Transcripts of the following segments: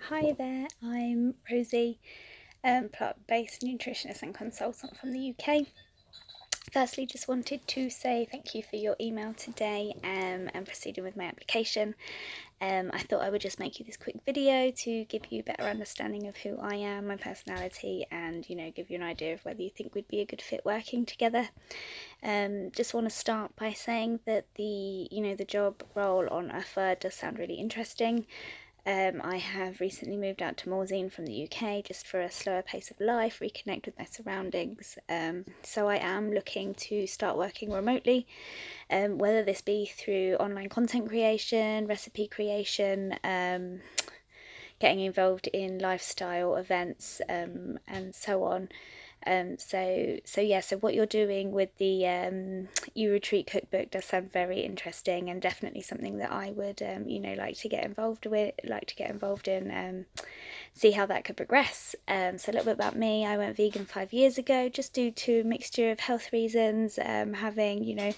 Hi there, I'm Rosie, plant-based nutritionist and consultant from the UK. Firstly, just wanted to say thank you for your email today and proceeding with my application. I thought I would just make you this quick video to give you a better understanding of who I am, my personality, and give you an idea of whether you think we'd be a good fit working together. Just want to start by saying that the job role on offer does sound really interesting. I have recently moved out to Morzine from the UK just for a slower pace of life, reconnect with my surroundings. So I am looking to start working remotely, whether this be through online content creation, recipe creation, getting involved in lifestyle events, and so on. So what you're doing with the You Retreat cookbook does sound very interesting and definitely something that I would like to get involved in, see how that could progress. So a little bit about me: I went vegan 5 years ago, just due to a mixture of health reasons, having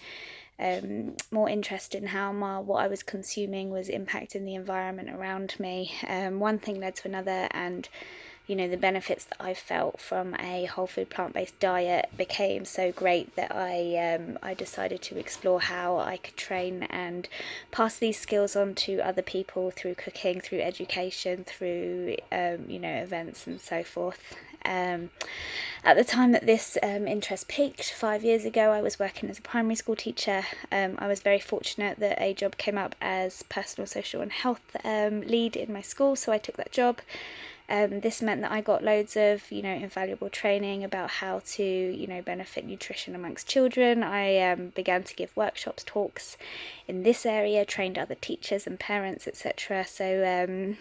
more interest in how what I was consuming was impacting the environment around me. One thing led to another, and the benefits that I felt from a whole food plant-based diet became so great that I decided to explore how I could train and pass these skills on to other people through cooking, through education, through events and so forth. At the time that this interest peaked 5 years ago, I was working as a primary school teacher. I was very fortunate that a job came up as personal, social and health lead in my school, so I took that job. This meant that I got loads of, invaluable training about how to, benefit nutrition amongst children. I began to give workshops, talks in this area, trained other teachers and parents, etc. So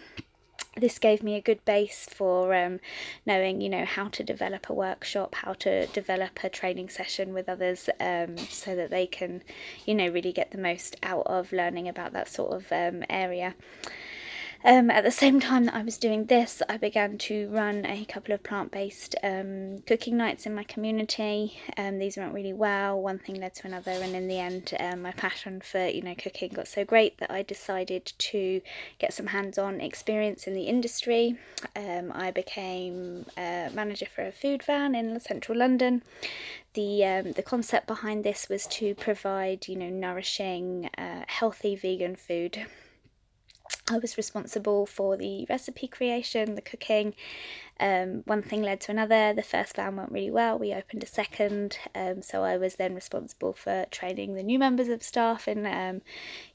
this gave me a good base for knowing, how to develop a workshop, how to develop a training session with others, so that they can, really get the most out of learning about that sort of area. At the same time that I was doing this, I began to run a couple of plant-based cooking nights in my community. These went really well. One thing led to another, and in the end, my passion for cooking got so great that I decided to get some hands-on experience in the industry. I became a manager for a food van in central London. The concept behind this was to provide nourishing, healthy vegan food. I was responsible for the recipe creation, the cooking. One thing led to another. The first van went really well. We opened a second. So I was then responsible for training the new members of staff and,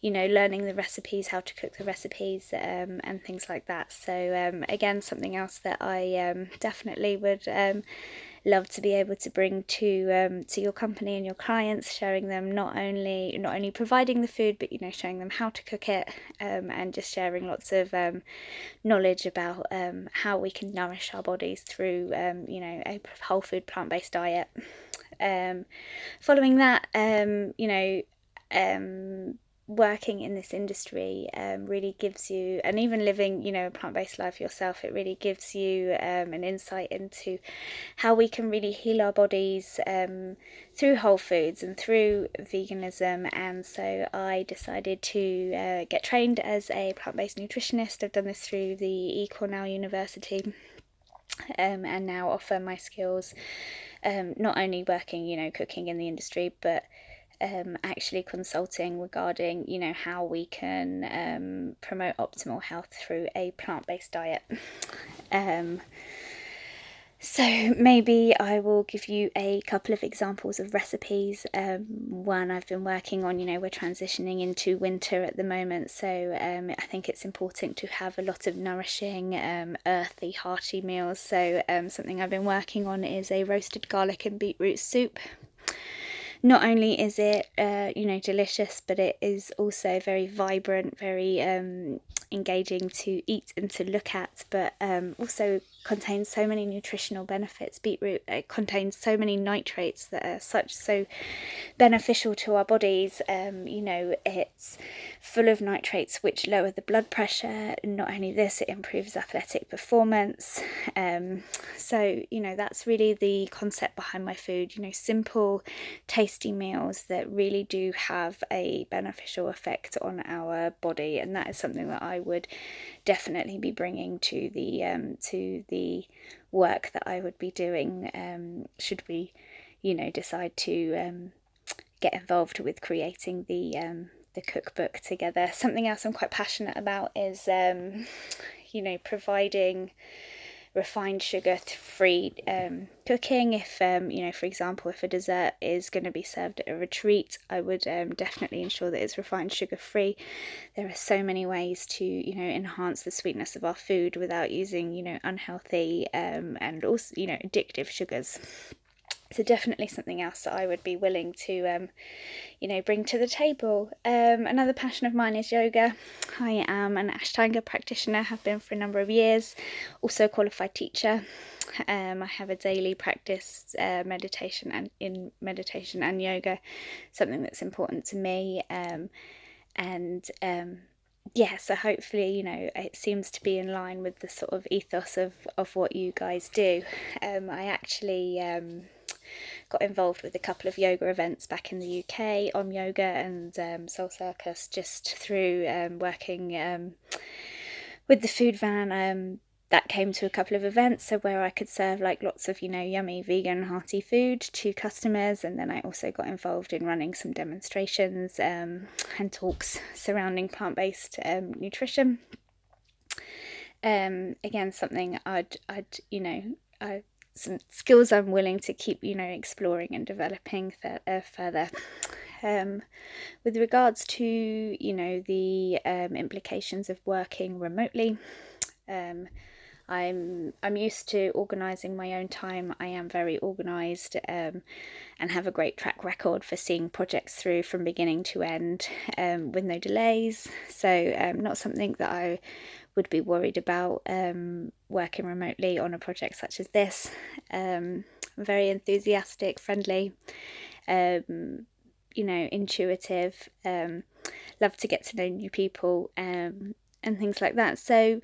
learning the recipes, how to cook the recipes, and things like that. So again, something else that I definitely would love to be able to bring to your company and your clients, showing them not only providing the food, but showing them how to cook it, and just sharing lots of knowledge about how we can nourish our bodies through a whole food plant-based diet. Following that, working in this industry really gives you, and even living a plant-based life yourself, it really gives you an insight into how we can really heal our bodies through whole foods and through veganism. And so I decided to get trained as a plant-based nutritionist. I've done this through the eCornell University, and now offer my skills, not only working cooking in the industry, but actually consulting regarding how we can promote optimal health through a plant-based diet. So maybe I will give you a couple of examples of recipes. One I've been working on, we're transitioning into winter at the moment, so I think it's important to have a lot of nourishing, earthy, hearty meals. So something I've been working on is a roasted garlic and beetroot soup. Not only is it delicious, but it is also very vibrant, very engaging to eat and to look at, but also contains so many nutritional benefits. Beetroot contains so many nitrates that are so beneficial to our bodies. It's full of nitrates which lower the blood pressure. Not only this, it improves athletic performance. So that's really the concept behind my food. Simple, tasty meals that really do have a beneficial effect on our body, and that is something that I I would definitely be bringing to the work that I would be doing, should we, decide to get involved with creating the cookbook together. Something else I'm quite passionate about is providing refined sugar free cooking. If for example, if a dessert is going to be served at a retreat, I would definitely ensure that it's refined sugar free. There are so many ways to enhance the sweetness of our food without using unhealthy and also addictive sugars. So definitely something else that I would be willing to, bring to the table. Another passion of mine is yoga. I am an Ashtanga practitioner, have been for a number of years, also a qualified teacher. I have a daily practice meditation and yoga, something that's important to me. So hopefully, it seems to be in line with the sort of ethos of what you guys do. I actually got involved with a couple of yoga events back in the UK, Om Yoga and Soul Circus, just through working with the food van that came to a couple of events, so where I could serve like lots of yummy vegan hearty food to customers. And then I also got involved in running some demonstrations and talks surrounding plant-based nutrition. Again, something some skills I'm willing to keep exploring and developing further. With regards to the implications of working remotely, I'm used to organising my own time. I am very organised and have a great track record for seeing projects through from beginning to end with no delays. So not something that I would be worried about working remotely on a project such as this. Very enthusiastic, friendly, intuitive, love to get to know new people and things like that. So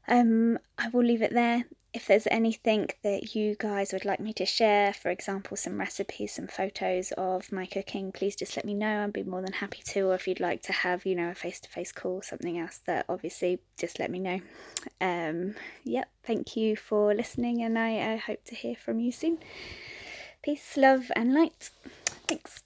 I will leave it there. If there's anything that you guys would like me to share, for example, some recipes, some photos of my cooking, please just let me know. I'd be more than happy to. Or if you'd like to have, a face-to-face call, something else, that obviously just let me know. Thank you for listening, and I hope to hear from you soon. Peace, love, and light. Thanks.